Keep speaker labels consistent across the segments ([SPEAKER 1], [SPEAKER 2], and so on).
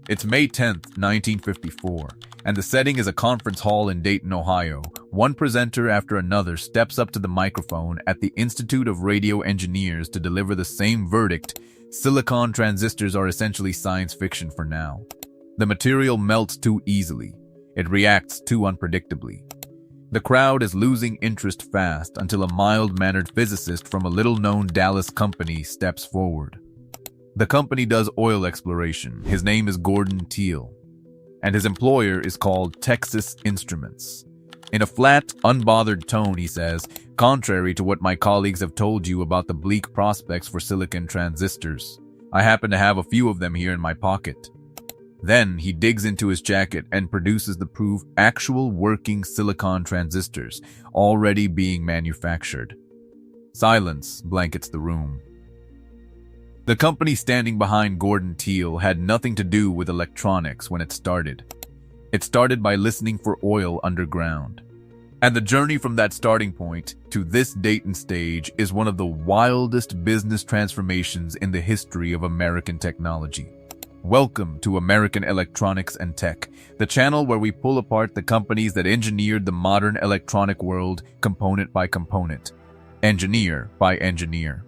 [SPEAKER 1] It's May 10th, 1954, and the setting is a conference hall in Dayton, Ohio. One presenter after another steps up to the microphone at the Institute of Radio Engineers to deliver the same verdict: silicon transistors are essentially science fiction for now. The material melts too easily. It reacts too unpredictably. The crowd is losing interest fast until a mild-mannered physicist from a little-known Dallas company steps forward. The company does oil exploration. His name is Gordon Teal, and his employer is called Texas Instruments. In a flat, unbothered tone, he says, "Contrary to what my colleagues have told you about the bleak prospects for silicon transistors, I happen to have a few of them here in my pocket." Then he digs into his jacket and produces the proof: actual working silicon transistors, already being manufactured. Silence blankets the room. The company standing behind Gordon Teal had nothing to do with electronics when it started. It started by listening for oil underground. And the journey from that starting point to this Dayton stage is one of the wildest business transformations in the history of American technology. Welcome to American Electronics and Tech, the channel where we pull apart the companies that engineered the modern electronic world component by component, engineer by engineer.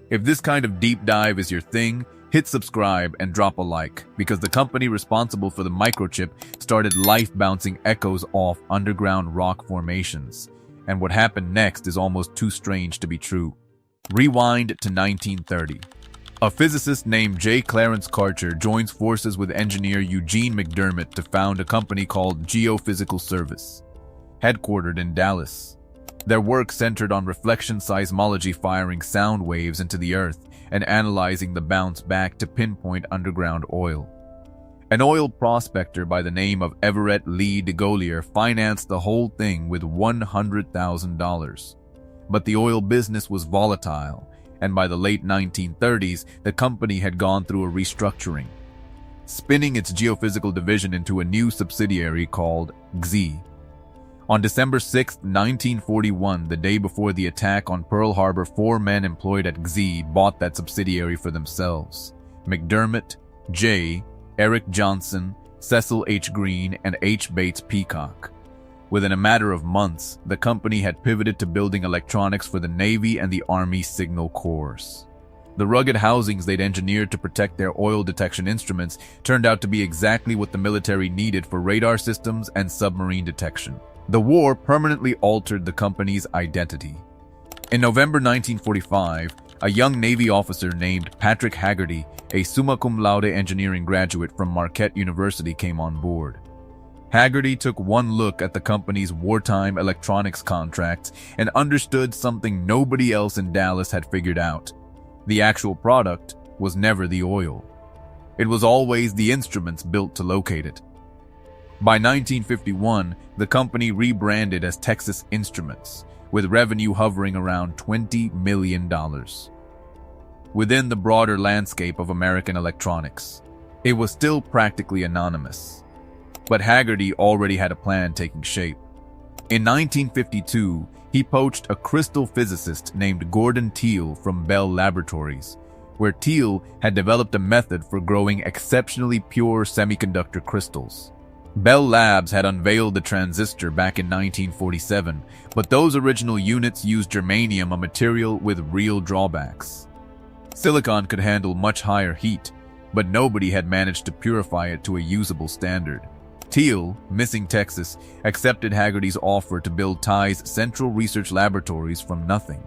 [SPEAKER 1] If this kind of deep dive is your thing, hit subscribe and drop a like, because the company responsible for the microchip started life-bouncing echoes off underground rock formations. And what happened next is almost too strange to be true. Rewind to 1930. A physicist named J. Clarence Karcher joins forces with engineer Eugene McDermott to found a company called Geophysical Service, headquartered in Dallas. Their work centered on reflection seismology, firing sound waves into the earth and analyzing the bounce back to pinpoint underground oil. An oil prospector by the name of Everett Lee DeGollier financed the whole thing with $100,000. But the oil business was volatile, and by the late 1930s, the company had gone through a restructuring, spinning its geophysical division into a new subsidiary called XZ. On December 6, 1941, the day before the attack on Pearl Harbor, 4 men employed at XZ bought that subsidiary for themselves: McDermott, J., Eric Johnson, Cecil H. Green, and H. Bates Peacock. Within a matter of months, the company had pivoted to building electronics for the Navy and the Army Signal Corps. The rugged housings they'd engineered to protect their oil detection instruments turned out to be exactly what the military needed for radar systems and submarine detection. The war permanently altered the company's identity. In November 1945, a young Navy officer named Patrick Haggerty, a summa cum laude engineering graduate from Marquette University, came on board. Haggerty took one look at the company's wartime electronics contracts and understood something nobody else in Dallas had figured out. The actual product was never the oil. It was always the instruments built to locate it. By 1951, the company rebranded as Texas Instruments, with revenue hovering around $20 million. Within the broader landscape of American electronics, it was still practically anonymous. But Haggerty already had a plan taking shape. In 1952, he poached a crystal physicist named Gordon Teal from Bell Laboratories, where Teal had developed a method for growing exceptionally pure semiconductor crystals. Bell Labs had unveiled the transistor back in 1947, but those original units used germanium, a material with real drawbacks. Silicon could handle much higher heat, but nobody had managed to purify it to a usable standard. Teal, missing Texas, accepted Haggerty's offer to build Ty's Central Research Laboratories from nothing.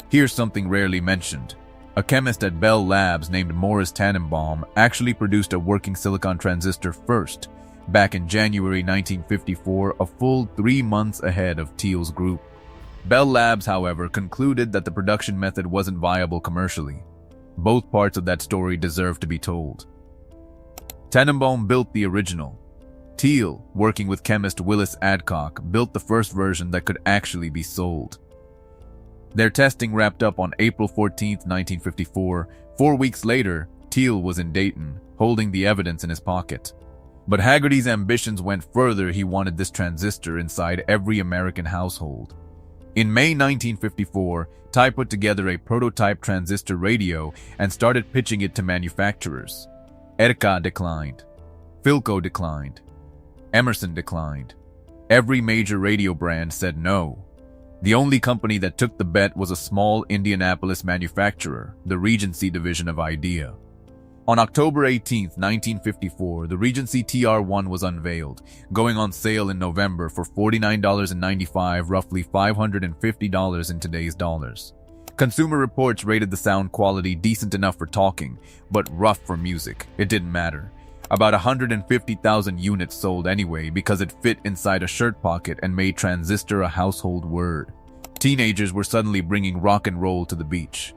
[SPEAKER 1] Here's something rarely mentioned. A chemist at Bell Labs named Morris Tannenbaum actually produced a working silicon transistor first, back in January 1954, a full 3 months ahead of Teal's group. Bell Labs, however, concluded that the production method wasn't viable commercially. Both parts of that story deserve to be told. Tannenbaum built the original. Teal, working with chemist Willis Adcock, built the first version that could actually be sold. Their testing wrapped up on April 14, 1954. 4 weeks later, Teal was in Dayton, holding the evidence in his pocket. But Haggerty's ambitions went further. He wanted this transistor inside every American household. In May 1954, Ty put together a prototype transistor radio and started pitching it to manufacturers. ERCA declined. Philco declined. Emerson declined. Every major radio brand said no. The only company that took the bet was a small Indianapolis manufacturer, the Regency division of Idea. On October 18, 1954, the Regency TR-1 was unveiled, going on sale in November for $49.95, roughly $550 in today's dollars. Consumer Reports rated the sound quality decent enough for talking, but rough for music. It didn't matter. About 150,000 units sold anyway because it fit inside a shirt pocket and made transistor a household word. Teenagers were suddenly bringing rock and roll to the beach.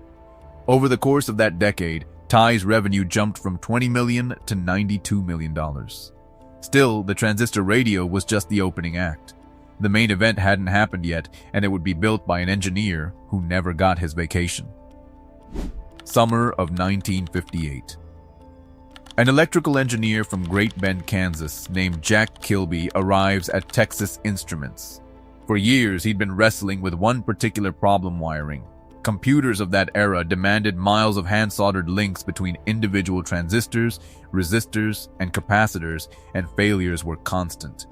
[SPEAKER 1] Over the course of that decade, Ty's revenue jumped from $20 million to $92 million. Still, the transistor radio was just the opening act. The main event hadn't happened yet, and it would be built by an engineer who never got his vacation. Summer of 1958. An electrical engineer from Great Bend, Kansas, named Jack Kilby arrives at Texas Instruments. For years, he'd been wrestling with one particular problem: wiring. Computers of that era demanded miles of hand-soldered links between individual transistors, resistors, and capacitors, and failures were constant.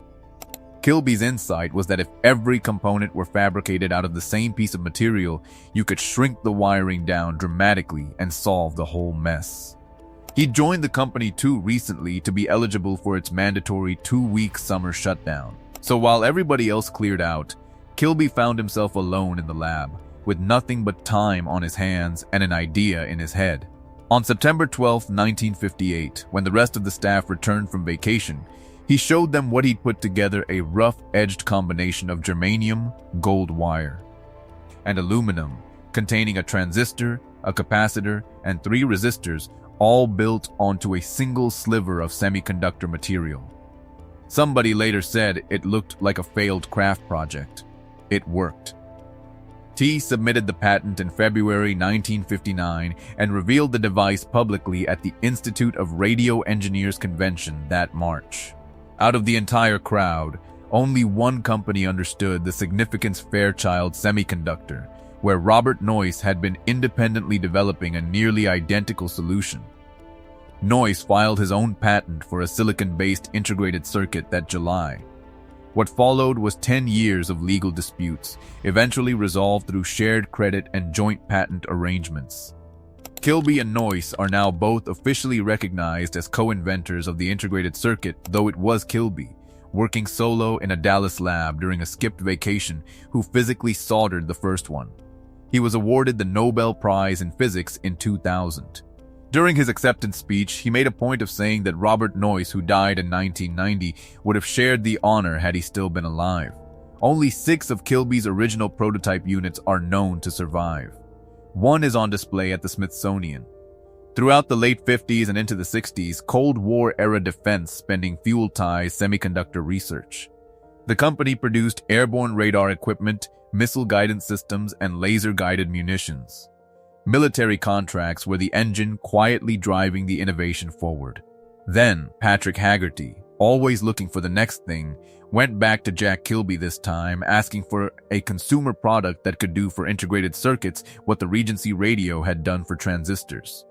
[SPEAKER 1] Kilby's insight was that if every component were fabricated out of the same piece of material, you could shrink the wiring down dramatically and solve the whole mess. He joined the company too recently to be eligible for its mandatory 2-week summer shutdown. So while everybody else cleared out, Kilby found himself alone in the lab, with nothing but time on his hands and an idea in his head. On September 12, 1958, when the rest of the staff returned from vacation, he showed them what he'd put together: a rough-edged combination of germanium, gold wire, and aluminum, containing a transistor, a capacitor, and 3 resistors, all built onto a single sliver of semiconductor material. Somebody later said it looked like a failed craft project. It worked. T submitted the patent in February 1959 and revealed the device publicly at the Institute of Radio Engineers convention that March. Out of the entire crowd, only one company understood the significance: Fairchild Semiconductor, where Robert Noyce had been independently developing a nearly identical solution. Noyce filed his own patent for a silicon-based integrated circuit that July. What followed was 10 years of legal disputes, eventually resolved through shared credit and joint patent arrangements. Kilby and Noyce are now both officially recognized as co-inventors of the integrated circuit, though it was Kilby, working solo in a Dallas lab during a skipped vacation, who physically soldered the first one. He was awarded the Nobel Prize in Physics in 2000. During his acceptance speech, he made a point of saying that Robert Noyce, who died in 1990, would have shared the honor had he still been alive. Only 6 of Kilby's original prototype units are known to survive. One is on display at the Smithsonian. Throughout the late 50s and into the 60s, Cold War-era defense spending fueled Ty's semiconductor research. The company produced airborne radar equipment, missile guidance systems, and laser-guided munitions. Military contracts were the engine quietly driving the innovation forward. Then, Patrick Haggerty, always looking for the next thing, went back to Jack Kilby this time, asking for a consumer product that could do for integrated circuits what the Regency radio had done for transistors.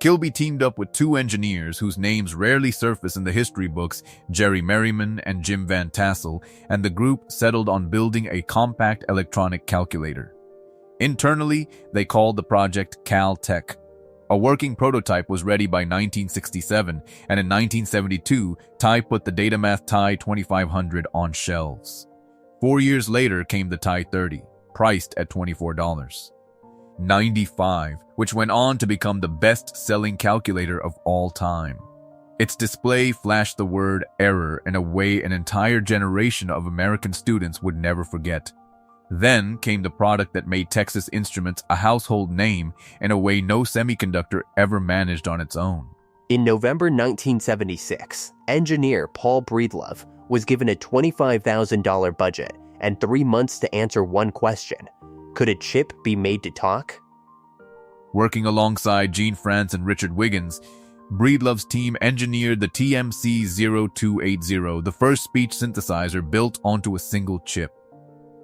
[SPEAKER 1] Kilby teamed up with 2 engineers whose names rarely surface in the history books, Jerry Merriman and Jim Van Tassel, and the group settled on building a compact electronic calculator. Internally, they called the project Cal-Tech. A working prototype was ready by 1967, and in 1972, Ty put the Datamath Ty 2500 on shelves. 4 years later came the Ty 30, priced at $24.95, which went on to become the best-selling calculator of all time. Its display flashed the word error in a way an entire generation of American students would never forget. Then came the product that made Texas Instruments a household name in a way no semiconductor ever managed on its own.
[SPEAKER 2] In November 1976, engineer Paul Breedlove was given a $25,000 budget and 3 months to answer one question: could a chip be made to talk?
[SPEAKER 1] Working alongside Gene France and Richard Wiggins, Breedlove's team engineered the TMC-0280, the first speech synthesizer built onto a single chip.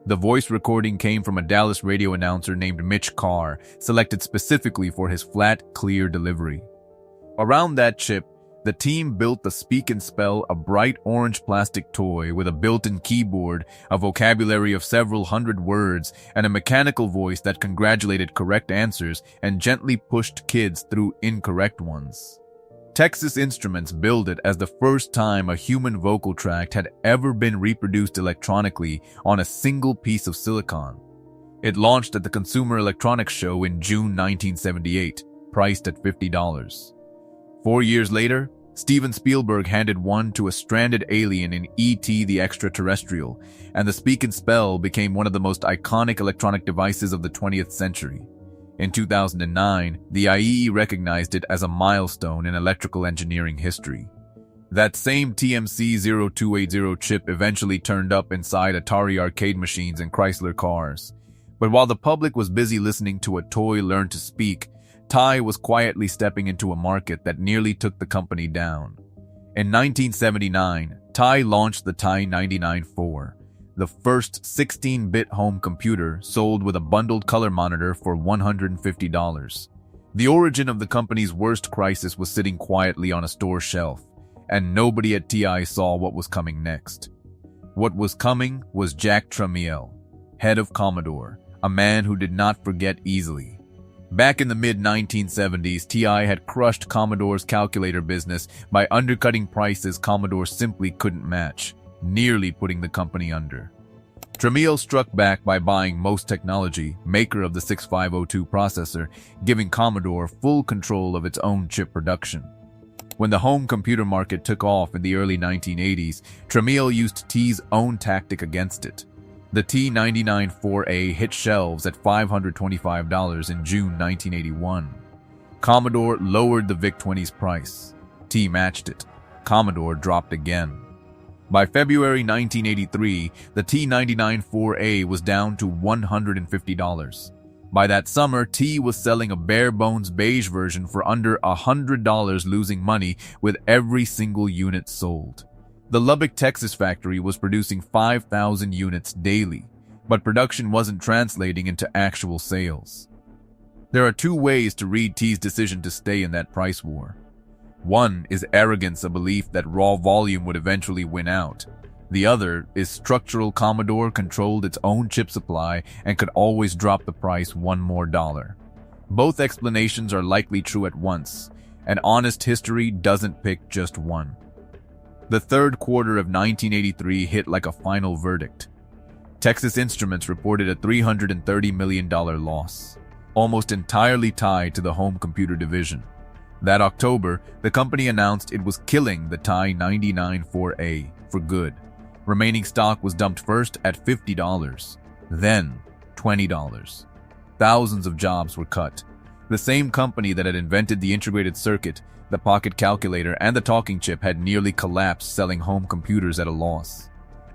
[SPEAKER 1] The voice recording came from a Dallas radio announcer named Mitch Carr, selected specifically for his flat, clear delivery. Around that chip, The team built the Speak and Spell, a bright orange plastic toy with a built-in keyboard, a vocabulary of several hundred words, and a mechanical voice that congratulated correct answers and gently pushed kids through incorrect ones. Texas Instruments billed it as the first time a human vocal tract had ever been reproduced electronically on a single piece of silicon. It launched at the Consumer Electronics Show in June 1978, priced at $50. 4 years later, Steven Spielberg handed one to a stranded alien in E.T. the Extraterrestrial, and the Speak and Spell became one of the most iconic electronic devices of the 20th century. In 2009, the IEEE recognized it as a milestone in electrical engineering history. That same TMC-0280 chip eventually turned up inside Atari arcade machines and Chrysler cars. But while the public was busy listening to a toy learn to speak, TIE was quietly stepping into a market that nearly took the company down. In 1979, TIE launched the TIE 99-4, the first 16-bit home computer sold with a bundled color monitor for $150. The origin of the company's worst crisis was sitting quietly on a store shelf, and nobody at TI saw what was coming next. What was coming was Jack Tramiel, head of Commodore, a man who did not forget easily. Back in the mid-1970s, TI had crushed Commodore's calculator business by undercutting prices Commodore simply couldn't match, nearly putting the company under. Tramiel struck back by buying Most Technology, maker of the 6502 processor, giving Commodore full control of its own chip production. When the home computer market took off in the early 1980s, Tramiel used TI's own tactic against it. The T99-4A hit shelves at $525 in June 1981. Commodore lowered the VIC-20's price. T matched it. Commodore dropped again. By February 1983, the T99-4A was down to $150. By that summer, T was selling a bare-bones beige version for under $100, losing money with every single unit sold. The Lubbock, Texas factory was producing 5,000 units daily, but production wasn't translating into actual sales. There are two ways to read T's decision to stay in that price war. One is arrogance, a belief that raw volume would eventually win out. The other is structural. Commodore controlled its own chip supply and could always drop the price $1 more. Both explanations are likely true at once, and honest history doesn't pick just one. The third quarter of 1983 hit like a final verdict. Texas Instruments reported a $330 million loss, almost entirely tied to the home computer division. That October, the company announced it was killing the TI 99-4A for good. Remaining stock was dumped first at $50, then $20. Thousands of jobs were cut. The same company that had invented the integrated circuit, the pocket calculator, and the talking chip had nearly collapsed, selling home computers at a loss,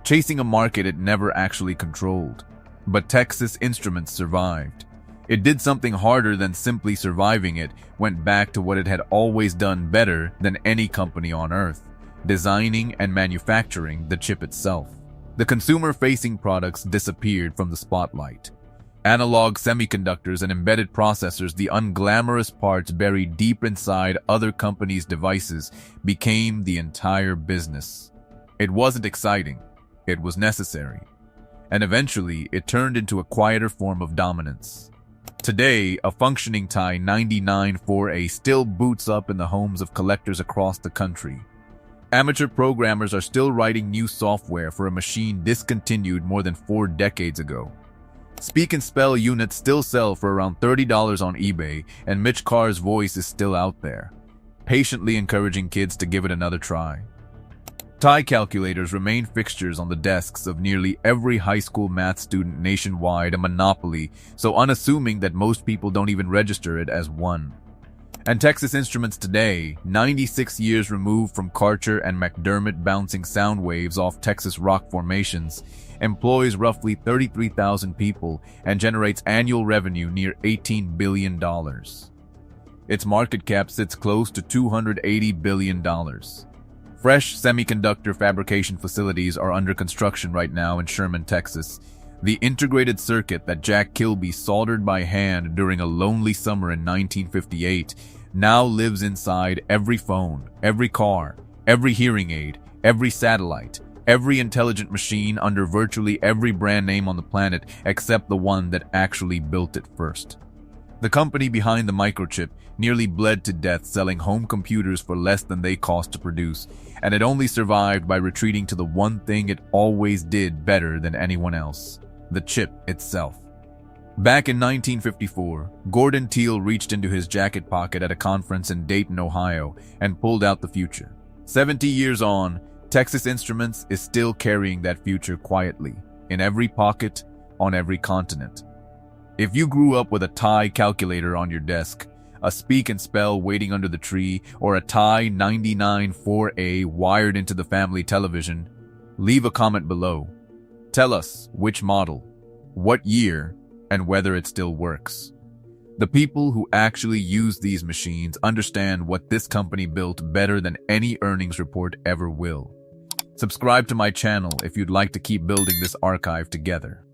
[SPEAKER 1] chasing a market it never actually controlled. But Texas Instruments survived. It did something harder than simply surviving. It went back to what it had always done better than any company on earth: designing and manufacturing the chip itself. The consumer-facing products disappeared from the spotlight. Analog semiconductors and embedded processors, the unglamorous parts buried deep inside other companies' devices, became the entire business. It wasn't exciting. It was necessary. And eventually, it turned into a quieter form of dominance. Today, a functioning TI 99-4A still boots up in the homes of collectors across the country. Amateur programmers are still writing new software for a machine discontinued more than 4 decades ago. Speak and Spell units still sell for around $30 on eBay, and Mitch Carr's voice is still out there, patiently encouraging kids to give it another try. TI calculators remain fixtures on the desks of nearly every high school math student nationwide, a monopoly so unassuming that most people don't even register it as one. And Texas Instruments today, 96 years removed from Karcher and McDermott bouncing sound waves off Texas rock formations, employs roughly 33,000 people and generates annual revenue near $18 billion. Its market cap sits close to $280 billion. Fresh semiconductor fabrication facilities are under construction right now in Sherman, Texas. The integrated circuit that Jack Kilby soldered by hand during a lonely summer in 1958 now lives inside every phone, every car, every hearing aid, every satellite, every intelligent machine under virtually every brand name on the planet except the one that actually built it first. The company behind the Microchip nearly bled to death selling home computers for less than they cost to produce, and it only survived by retreating to the one thing it always did better than anyone else: the chip itself. Back in 1954, Gordon Teal reached into his jacket pocket at a conference in Dayton, Ohio, and pulled out the future. 70 years on, Texas Instruments is still carrying that future quietly, in every pocket, on every continent. If you grew up with a TIE calculator on your desk, a speak and spell waiting under the tree, or a TIE 99-4A wired into the family television, leave a comment below. Tell us which model, what year, and whether it still works. The people who actually use these machines understand what this company built better than any earnings report ever will. Subscribe to my channel if you'd like to keep building this archive together.